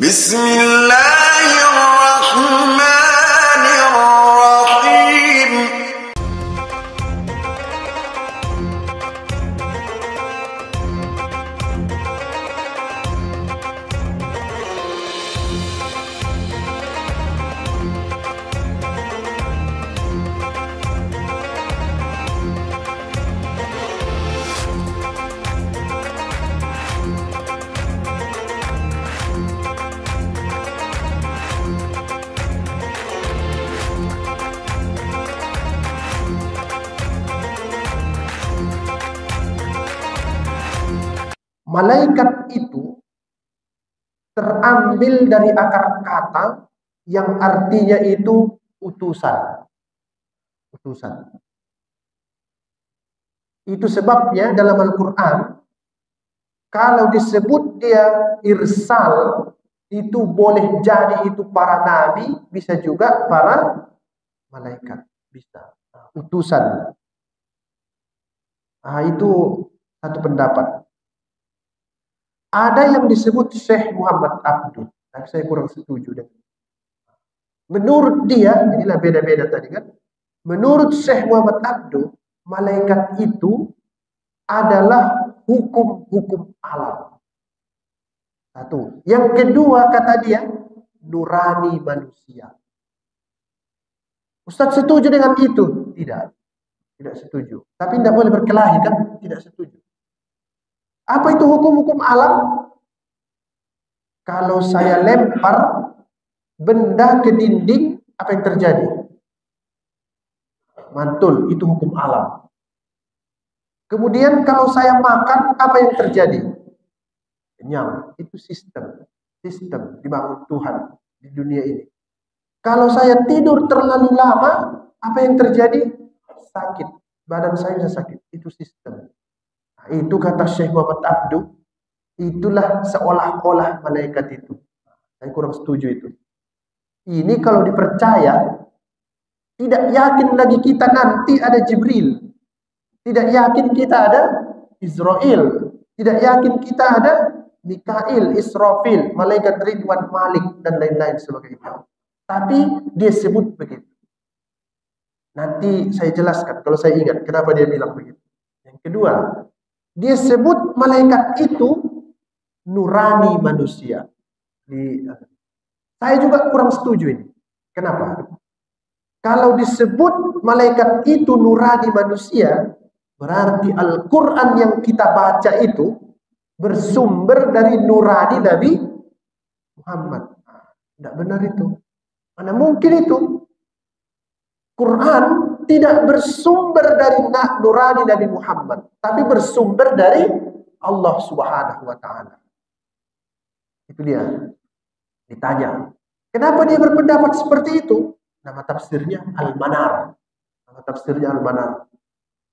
Bismillahirrahmanirrahim. Malaikat itu terambil dari akar kata yang artinya itu utusan. Utusan. Itu sebabnya dalam Al-Quran, kalau disebut dia irsal, itu boleh jadi itu para nabi, bisa juga para malaikat. Bisa. Utusan. Itu satu pendapat. Ada yang disebut Syekh Muhammad Abduh, tapi saya kurang setuju dengan. Menurut dia, inilah beda-beda tadi kan. Menurut Syekh Muhammad Abduh, malaikat itu adalah hukum-hukum alam. Satu. Yang kedua kata dia, nurani manusia. Ustaz setuju dengan itu? Tidak. Tidak setuju. Tapi tidak boleh berkelahi kan? Tidak setuju. Apa itu hukum-hukum alam? Kalau saya lempar benda ke dinding, apa yang terjadi? Mantul, itu hukum alam. Kemudian kalau saya makan, apa yang terjadi? Kenyang, itu sistem. Sistem dibangun Tuhan di dunia ini. Kalau saya tidur terlalu lama, apa yang terjadi? Sakit. Badan saya bisa sakit. Itu sistem. Itu kata Syekh Muhammad Abduh, itulah seolah-olah malaikat itu. Saya kurang setuju itu. Ini kalau dipercaya, tidak yakin lagi kita nanti ada Jibril. Tidak yakin kita ada Israel. Tidak yakin kita ada Mikail, Israfil, malaikat Ridwan, Malik, dan lain-lain sebagainya. Tapi dia sebut begitu. Nanti saya jelaskan kalau saya ingat kenapa dia bilang begitu. Yang kedua, dia sebut malaikat itu nurani manusia. Saya juga kurang setuju ini. Kenapa? Kalau disebut malaikat itu nurani manusia, berarti Al-Quran yang kita baca itu bersumber dari nurani Nabi Muhammad. Tidak benar itu. Mana mungkin itu? Quran tidak bersumber dari nurani Nabi Muhammad, tapi bersumber dari Allah Subhanahu wa Ta'ala. Itu dia. Ditanya, kenapa dia berpendapat seperti itu? Nama tafsirnya Al-Manar. Nama tafsirnya Al-Manar.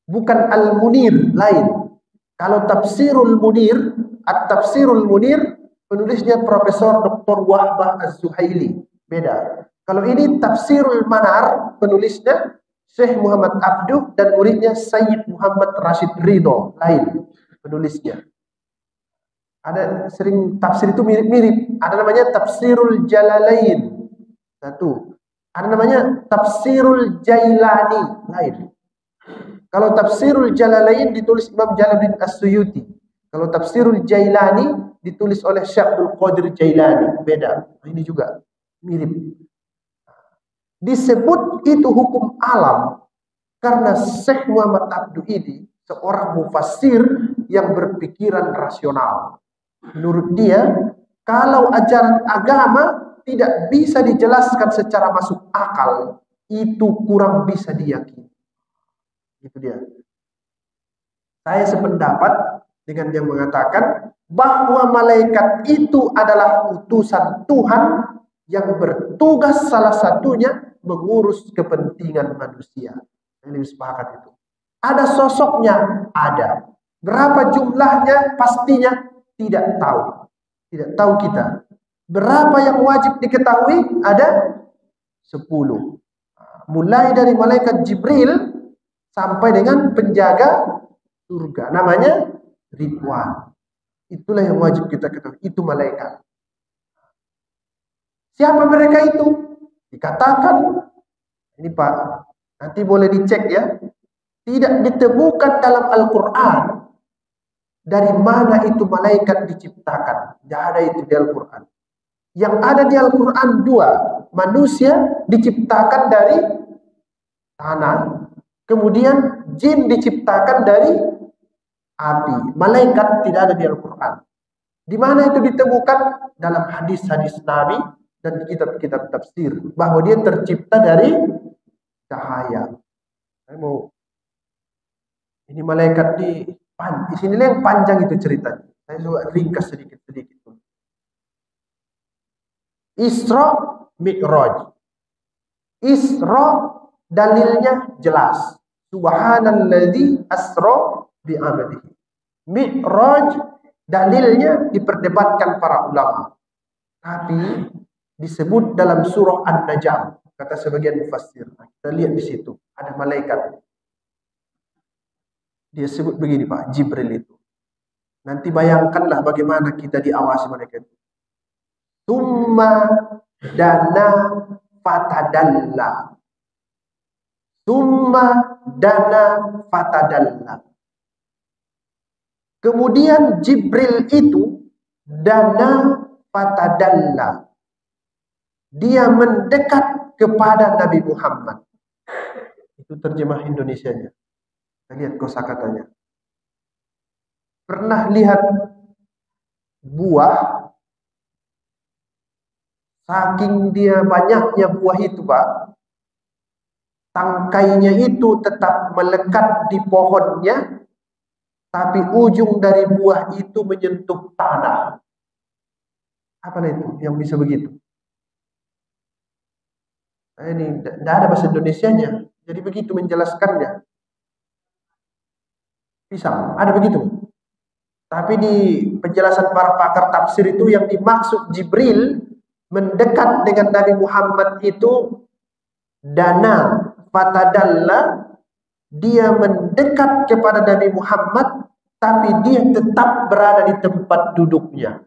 Bukan Al-Munir, lain. Kalau Tafsirul Munir, At-Tafsirul Munir, penulisnya Profesor Dr. Wahbah Az-Zuhaili. Beda. Kalau ini Tafsirul Manar, penulisnya Syekh Muhammad Abduh dan muridnya Sayyid Muhammad Rashid Ridho, lain penulisnya. Ada sering tafsir itu mirip-mirip. Ada namanya Tafsirul Jalalain. Satu. Ada namanya Tafsirul Jailani, lain. Kalau Tafsirul Jalalain ditulis Imam Jalaluddin As-Suyuti. Kalau Tafsirul Jailani ditulis oleh Syekh Abdul Qadir Jailani. Beda. Ini juga mirip. Disebut itu hukum alam karena Syekh Muhammad Abduh ini seorang mufassir yang berpikiran rasional. Menurut dia, kalau ajaran agama tidak bisa dijelaskan secara masuk akal, itu kurang bisa diyakini. Itu dia. Saya sependapat dengan yang mengatakan bahwa malaikat itu adalah utusan Tuhan yang bertugas salah satunya mengurus kepentingan manusia. Ini sepakat itu. Ada sosoknya? Ada. Berapa jumlahnya? Pastinya tidak tahu. Tidak tahu kita. Berapa yang wajib diketahui? Ada 10. Mulai dari malaikat Jibril sampai dengan penjaga surga. Namanya Ridwan. Itulah yang wajib kita ketahui. Itu malaikat. Siapa mereka itu? Dikatakan, ini Pak, nanti boleh dicek ya, tidak ditemukan dalam Al-Quran dari mana itu malaikat diciptakan. Tidak ada itu di Al-Quran. Yang ada di Al-Quran dua, manusia diciptakan dari tanah, kemudian jin diciptakan dari api. Malaikat tidak ada di Al-Quran. Di mana itu ditemukan? Dalam hadis-hadis Nabi dan kitab-kitab tafsir, bahwa dia tercipta dari cahaya. Saya mau, ini malaikat di sinilah yang panjang itu ceritanya. Saya coba ringkas sedikit-sedikit. Isra Mi'raj. Isra dalilnya jelas. Subhanalladzi asra bi'abdihi. Mi'raj dalilnya diperdebatkan para ulama. Tapi disebut dalam surah An-Najm, kata sebagian mufassir. Kita lihat di situ ada malaikat. Dia sebut begini Pak, Jibril itu. Nanti bayangkanlah bagaimana kita diawasi malaikat. Summa dana fatadalla. Summa dana fatadalla. Kemudian Jibril itu dana fatadalla. Dia mendekat kepada Nabi Muhammad. Itu terjemah Indonesianya. Kita lihat kosakatanya. Pernah lihat buah? Saking dia banyaknya buah itu Pak, tangkainya itu tetap melekat di pohonnya, tapi ujung dari buah itu menyentuh tanah. Apa itu yang bisa begitu? Nah, ini tidak ada bahasa Indonesianya, jadi begitu menjelaskannya. Pisang, ada begitu. Tapi di penjelasan para pakar tafsir itu yang dimaksud Jibril mendekat dengan Nabi Muhammad itu dana fatadalla, dia mendekat kepada Nabi Muhammad tapi dia tetap berada di tempat duduknya.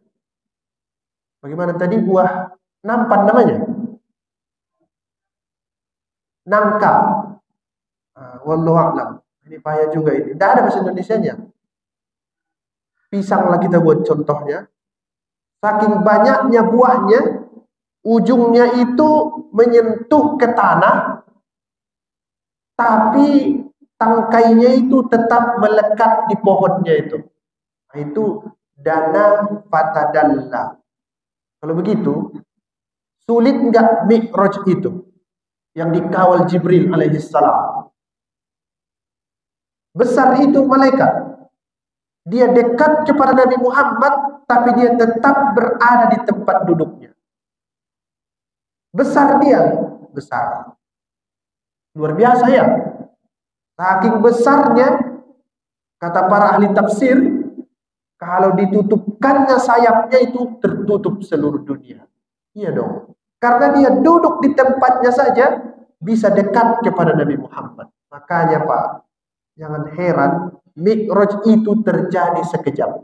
Bagaimana tadi buah nampan namanya? Nangka. Wallahu a'lam. Ini payah juga ini. Tidak ada bahasa Indonesianya. Pisanglah kita buat contohnya. Saking banyaknya buahnya, ujungnya itu menyentuh ke tanah, tapi tangkainya itu tetap melekat di pohonnya itu. Nah, itu dana fatadalla. Kalau begitu, sulit enggak Mi'raj itu yang dikawal Jibril alaihissalam? Besar itu malaikat. Dia dekat kepada Nabi Muhammad, tapi dia tetap berada di tempat duduknya. Besar dia, besar. Luar biasa ya. Saking besarnya, kata para ahli tafsir, kalau ditutupkannya sayapnya itu tertutup seluruh dunia. Iya dong. Karena dia duduk di tempatnya saja, bisa dekat kepada Nabi Muhammad. Makanya Pak, jangan heran, Mi'raj itu terjadi sekejap.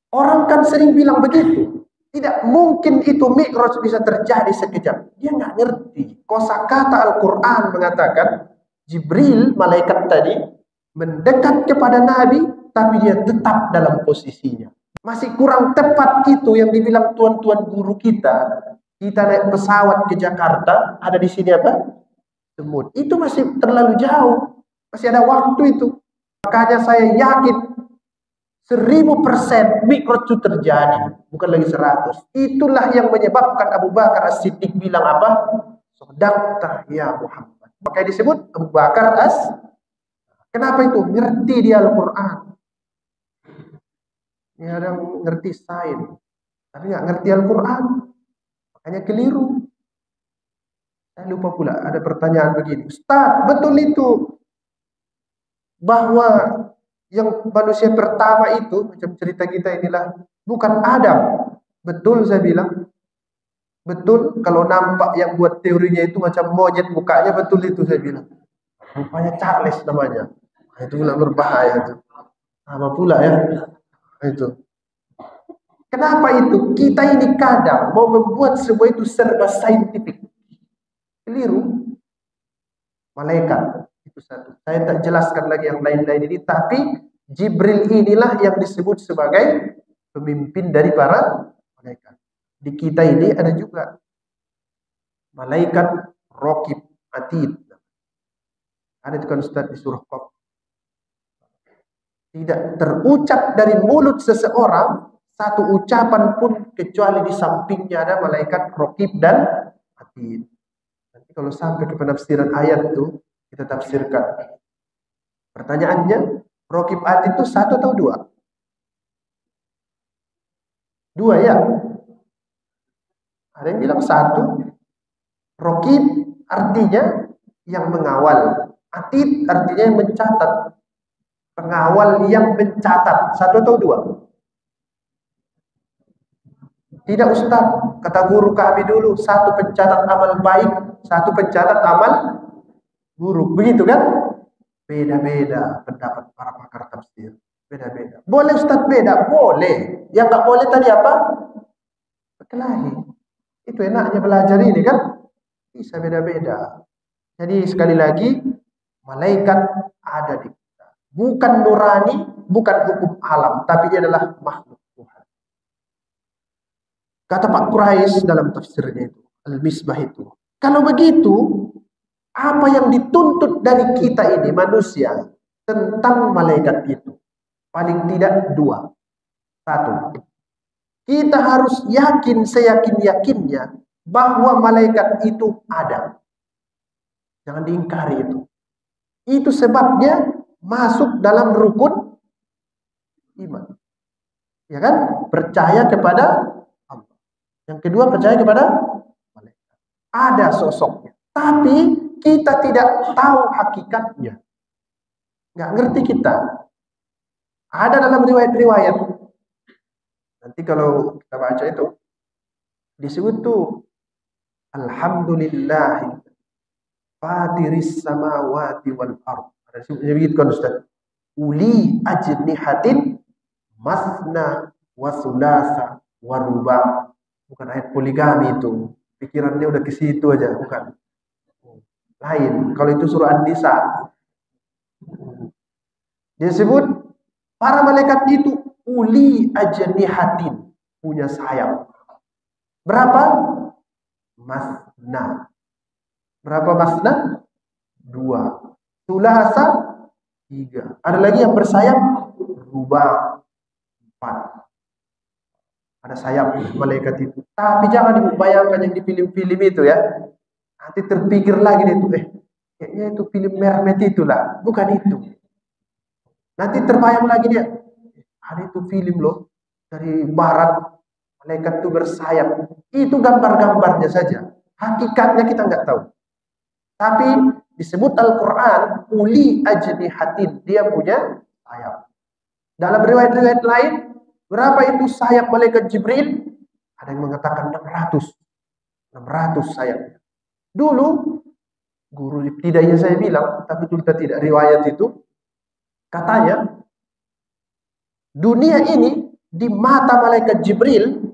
Orang kan sering bilang begitu. Tidak mungkin itu Mi'raj bisa terjadi sekejap. Dia nggak ngerti. Kosakata Al-Quran mengatakan, Jibril, malaikat tadi, mendekat kepada Nabi, tapi dia tetap dalam posisinya. Masih kurang tepat itu yang dibilang tuan-tuan guru kita. Kita naik pesawat ke Jakarta, ada di sini apa? Semut. Itu masih terlalu jauh. Masih ada waktu itu. Makanya saya yakin 1000% Mi'raj itu terjadi, bukan lagi 100. Itulah yang menyebabkan Abu Bakar As-Siddiq bilang apa? Shadaqta ya Muhammad. Makanya disebut Abu Bakar Kenapa itu? Ngerti dia Al-Quran. Ini ada yang ngerti sains, tapi nggak ngerti Al-Quran. Makanya keliru. Saya lupa pula ada pertanyaan begini. Ustaz, betul itu bahwa yang manusia pertama itu, macam cerita kita inilah, bukan Adam. Betul saya bilang. Betul, kalau nampak yang buat teorinya itu macam monyet mukanya, betul itu saya bilang. Rupanya Charles namanya. Itu pula berbahaya itu. Sama pula ya. Itu. Kenapa itu? Kita ini kadang mau membuat semua itu serba saintifik. Keliru. Malaikat itu satu. Saya tak jelaskan lagi yang lain-lain ini, tapi Jibril inilah yang disebut sebagai pemimpin dari para malaikat. Di kita ini ada juga malaikat Raqib Atid. Ada itu kan Ustaz di surah Qaf. Tidak terucap dari mulut seseorang satu ucapan pun kecuali di sampingnya ada malaikat Raqib dan Atid. Nanti kalau sampai ke penafsiran ayat itu kita tafsirkan. Pertanyaannya, Raqib Atid itu satu atau dua? Dua ya. Ada yang bilang satu. Raqib artinya yang mengawal. Atid artinya yang mencatat. Pengawal yang mencatat. Satu atau dua? Tidak Ustaz, kata guru kami dulu, satu pencatat amal baik, satu pencatat amal buruk. Begitu kan? Beda-beda pendapat para pakar tafsir. Beda-beda. Boleh Ustaz beda? Boleh. Yang nggak boleh tadi apa? Berkelahi. Itu enaknya belajar ini kan? Bisa beda-beda. Jadi sekali lagi, malaikat ada di kita. Bukan nurani, bukan hukum alam, tapi dia adalah makhluk Tuhan. Kata Pak Quraisy dalam tafsirnya itu, Al-Misbah itu. Kalau begitu, apa yang dituntut dari kita ini manusia tentang malaikat itu? Paling tidak dua. Satu, kita harus yakin seyakin-yakinnya bahwa malaikat itu ada. Jangan diingkari itu. Itu sebabnya masuk dalam rukun iman. Ya kan? Percaya kepada Allah. Yang kedua percaya kepada malaikat. Ada sosoknya. Tapi kita tidak tahu hakikatnya. Nggak ngerti kita. Ada dalam riwayat-riwayat. Nanti kalau kita baca itu disebut tuh Alhamdulillah Fatiris samawati wal ard. Ada disebutnya begitu kan Ustaz. Uli ajnihatin masna wa sulasa wa ruba. Bukan ayat poligami itu. Pikirannya udah ke situ aja, bukan. Lain. Kalau itu surah An-Nisa. Disebut para malaikat itu uli ajnihatin, punya sayap. Berapa? Masna. Berapa masna? 2. Sulasa 3. Ada lagi yang bersayap ruba 4. Ada sayap malaikat itu. Tapi jangan dibayangkan yang di film-film itu ya. Nanti terpikir lagi itu, kayaknya itu film mermaid itulah. Bukan itu. Nanti terbayang lagi dia, ada itu film loh dari barat, malaikat itu bersayap. Itu gambar-gambarnya saja. Hakikatnya kita nggak tahu. Tapi disebut Al-Quran uli ajnihatin, dia punya sayap. Dalam riwayat-riwayat lain, berapa itu sayap malaikat Jibril? Ada yang mengatakan 600 sayapnya. Dulu guru ibtidaiyah saya bilang, tapi kita tidak riwayat itu, katanya dunia ini di mata malaikat Jibril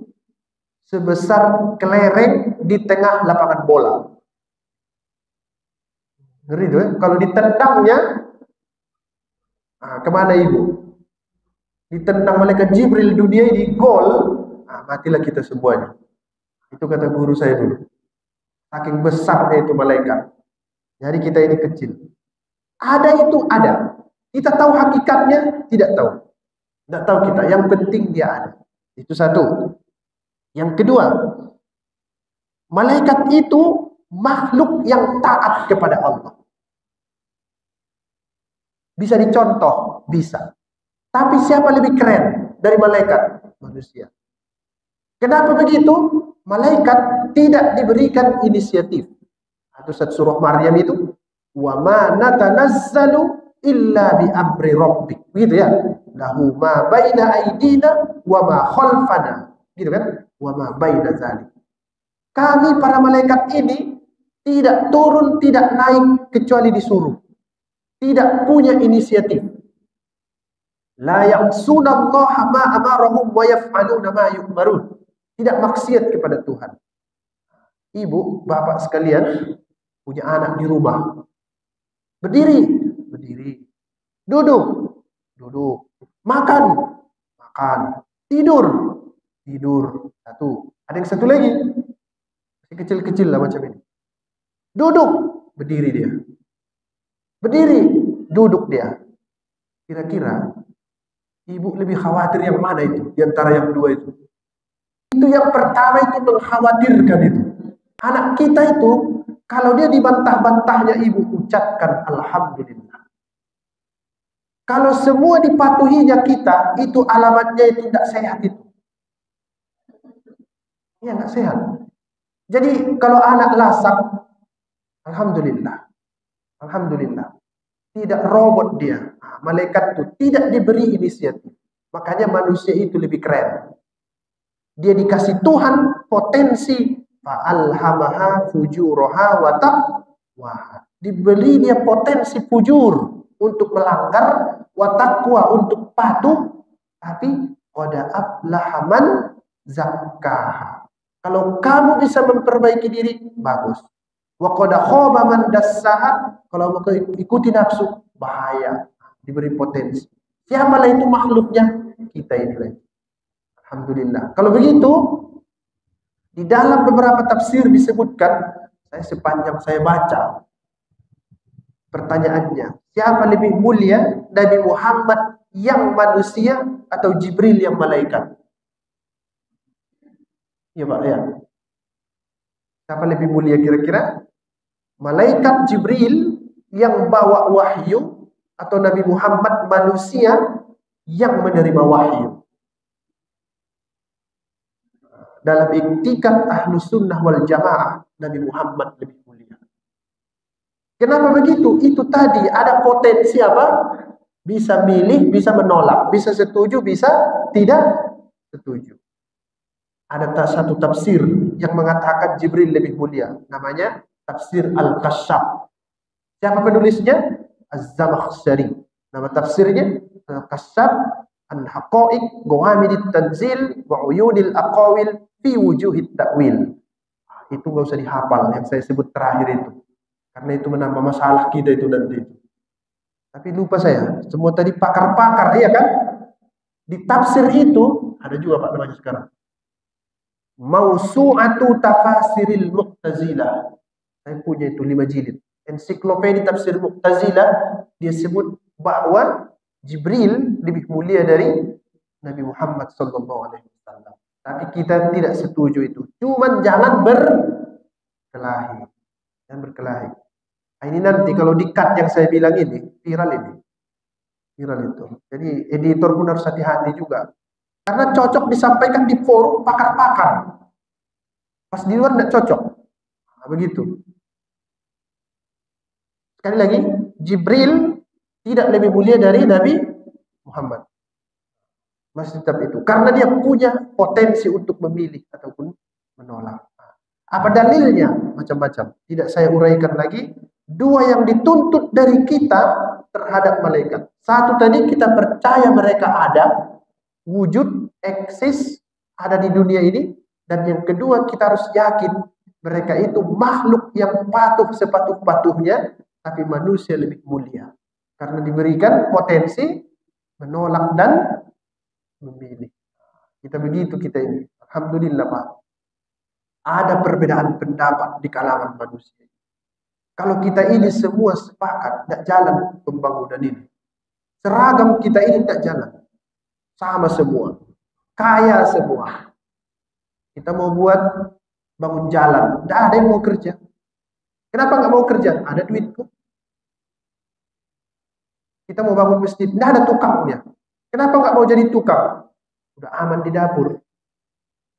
sebesar kelereng di tengah lapangan bola. Ngeri tuh ya? Kalau ditendangnya, kemana ibu? Ditendang malaikat Jibril dunia ini gol, matilah kita semuanya. Itu kata guru saya dulu. Saking besarnya itu malaikat. Jadi kita ini kecil. Ada itu ada. Kita tahu hakikatnya, tidak tahu. Tidak tahu kita. Yang penting dia ada. Itu satu. Yang kedua, malaikat itu makhluk yang taat kepada Allah. Bisa dicontoh? Bisa. Tapi siapa lebih keren dari malaikat? Manusia. Kenapa begitu? Malaikat tidak diberikan inisiatif. Atau surah Maryam itu, wa ma natanazzalu illa bi amri rabbik. Begitu ya. Lahu ma baina aydina wa ma khalfana. Gitu kan? Wa ma baina zalik. Kami para malaikat ini tidak turun, tidak naik kecuali disuruh. Tidak punya inisiatif. La ya'sunallaha ma amarahum wa yaf'aluna ma yu'marun. Tidak maksiat kepada Tuhan. Ibu, bapak sekalian, punya anak di rumah. Berdiri, berdiri. Duduk, duduk. Makan, makan. Tidur, tidur. Satu. Ada yang satu lagi. Masih kecil-kecil lah macam ini. Duduk, berdiri dia. Berdiri, duduk dia. Kira-kira ibu lebih khawatir yang mana itu? Di antara yang dua itu. Itu yang pertama itu mengkhawatirkan itu. Anak kita itu, kalau dia dibantah-bantahnya ibu, ucapkan Alhamdulillah. Kalau semua dipatuhinya kita, itu alamatnya itu tidak sehat itu. Iya, nggak sehat. Jadi kalau anak lasak, Alhamdulillah. Alhamdulillah. Tidak robot dia. Malaikat itu tidak diberi inisiatif. Makanya manusia itu lebih keren. Dia dikasih Tuhan potensi. Fa'alhamaha fujuraha wa taqwa. Diberi dia potensi fujur untuk melanggar, wa taqwa untuk patuh. Tapi qad aflaha man zakkaha. Kalau kamu bisa memperbaiki diri, bagus. Wa qad khaba man dassaha. Kalau mau ikuti nafsu, bahaya. Diberi potensi. Siapalah itu makhluknya? Kita ini lagi. Alhamdulillah. Kalau begitu, di dalam beberapa tafsir disebutkan, sepanjang saya baca, pertanyaannya, siapa lebih mulia, Nabi Muhammad yang manusia atau Jibril yang malaikat? Ya Pak, ya. Siapa lebih mulia kira-kira? Malaikat Jibril yang bawa wahyu atau Nabi Muhammad manusia yang menerima wahyu? Dalam iktikat Ahlus Sunnah wal Jamaah, Nabi Muhammad lebih mulia. Kenapa begitu? Itu tadi ada potensi apa? Bisa milih, bisa menolak, bisa setuju, bisa tidak setuju. Ada satu tafsir yang mengatakan Jibril lebih mulia. Namanya tafsir Al-Kasyaf. Siapa penulisnya? Az-Zamakhsyari. Nama tafsirnya Al-Kasyaf an Haqa'iq Ghamidit Tanzil wa Uyunil Aqawil fi Wujuhit Ta'wil. Itu nggak usah dihafal yang saya sebut terakhir itu. Karena itu menambah masalah kita itu nanti. Tapi lupa saya, semua tadi pakar-pakar, ya kan? Di tafsir itu ada juga Pak namanya sekarang. Mausu'atu Tafasiril Mu'tazilah. Saya punya itu 5 jilid. Ensiklopedia Tafsir Mu'tazilah, dia sebut bahwa Jibril lebih mulia dari Nabi Muhammad SAW. Tapi kita tidak setuju itu. Cuman jangan berkelahi. Jangan berkelahi. Nah, ini nanti kalau di-cut yang saya bilang ini, viral ini. Viral itu. Jadi editor pun harus hati-hati juga. Karena cocok disampaikan di forum pakar-pakar. Pas di luar tidak cocok. Nah, begitu. Sekali lagi, Jibril tidak lebih mulia dari Nabi Muhammad. Masih tetap itu. Karena dia punya potensi untuk memilih ataupun menolak. Apa dalilnya? Macam-macam. Tidak saya uraikan lagi. 2 yang dituntut dari kita terhadap malaikat. 1 tadi kita percaya mereka ada. Wujud, eksis, ada di dunia ini. Dan yang kedua kita harus yakin mereka itu makhluk yang patuh sepatuh-patuhnya. Tapi manusia lebih mulia. Karena diberikan potensi menolak dan memilih. Kita begitu kita ini. Alhamdulillah Pak. Ada perbedaan pendapat di kalangan manusia. Kalau kita ini semua sepakat, tidak jalan pembangunan ini. Seragam kita ini tidak jalan. Sama semua. Kaya semua. Kita mau buat bangun jalan. Tidak ada yang mau kerja. Kenapa nggak mau kerja? Ada duitku. Kita mau bangun masjid. Tidak ada tukangnya. Kenapa nggak mau jadi tukang? Udah aman di dapur.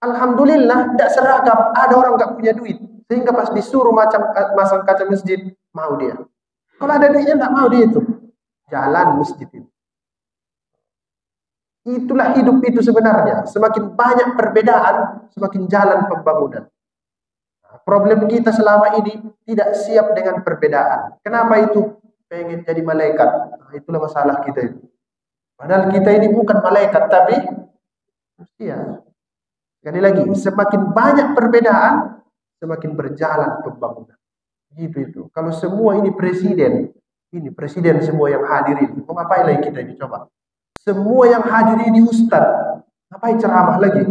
Alhamdulillah, tidak seragam. Ada orang nggak punya duit. Sehingga pas disuruh masang kaca masjid, mau dia. Kalau ada duitnya, nggak mau dia itu. Jalan masjid itu. Itulah hidup itu sebenarnya. Semakin banyak perbedaan, semakin jalan pembangunan. Problem kita selama ini tidak siap dengan perbedaan. Kenapa itu? Pengen jadi malaikat. Itulah masalah kita itu. Padahal kita ini bukan malaikat, tapi manusia. Sekali lagi, semakin banyak perbedaan, semakin berjalan pembangunan. Gitu itu. Kalau semua ini presiden semua yang hadir ini, mau ngapain lagi kita ini coba? Semua yang hadir ini ustaz, ngapain ceramah lagi?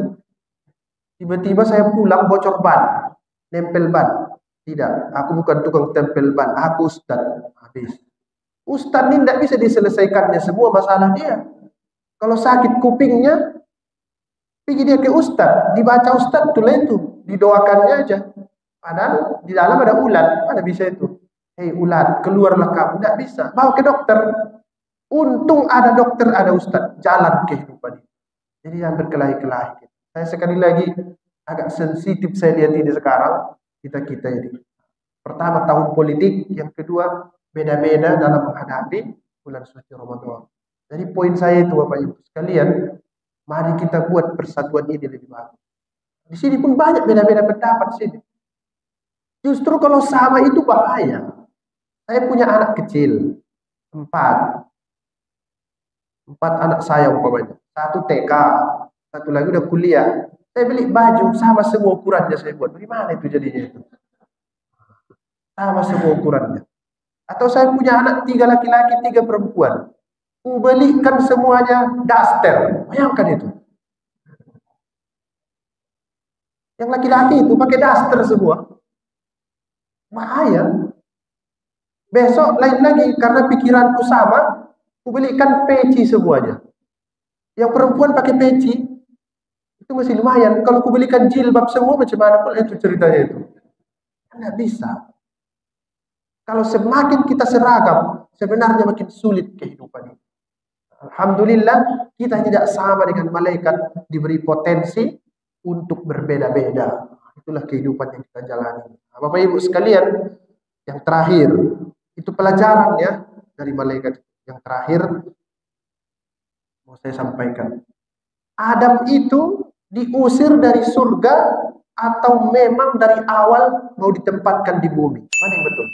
Tiba-tiba saya pulang bocor ban, nempel ban. Tidak, aku bukan tukang tempel ban, aku ustaz. Habis. Ustaz ini tidak bisa diselesaikannya semua masalah dia. Kalau sakit kupingnya, pergi dia ke ustaz, dibaca ustaz itu, didoakannya aja. Padahal di dalam ada ulat, mana bisa itu? Hei ulat, keluarlah kamu. Tidak bisa, bawa ke dokter. Untung ada dokter, ada ustaz, jalan kehidupan ini. Jadi yang berkelahi-kelahi. Saya sekali lagi agak sensitif saya lihat ini sekarang kita ini. Pertama tahun politik, yang kedua beda-beda dalam menghadapi bulan suci Ramadan. Jadi poin saya itu Bapak Ibu sekalian, mari kita buat persatuan ini lebih bagus. Di sini pun banyak beda-beda pendapat sini. Justru kalau sama itu bahaya. Saya punya anak kecil, 4 anak saya umpamanya. 1 TK, 1 lagi udah kuliah. Saya beli baju sama semua ukurannya saya buat. Bagaimana itu jadinya itu? Sama semua ukurannya. Atau saya punya anak 3 laki-laki, 3 perempuan. Belikan semuanya daster. Bayangkan itu. Yang laki-laki itu pakai daster semua. Bahaya. Besok lain lagi karena pikiranku sama, belikan peci semuanya. Yang perempuan pakai peci, itu masih lumayan. Kalau belikan jilbab semua, macam mana pun itu ceritanya itu. Tidak bisa. Kalau semakin kita seragam, sebenarnya makin sulit kehidupan ini. Alhamdulillah, kita tidak sama dengan malaikat, diberi potensi untuk berbeda-beda. Itulah kehidupan yang kita jalani. Bapak Ibu sekalian, yang terakhir, itu pelajarannya dari malaikat. Yang terakhir, mau saya sampaikan. Adam itu diusir dari surga atau memang dari awal mau ditempatkan di bumi? Mana yang betul?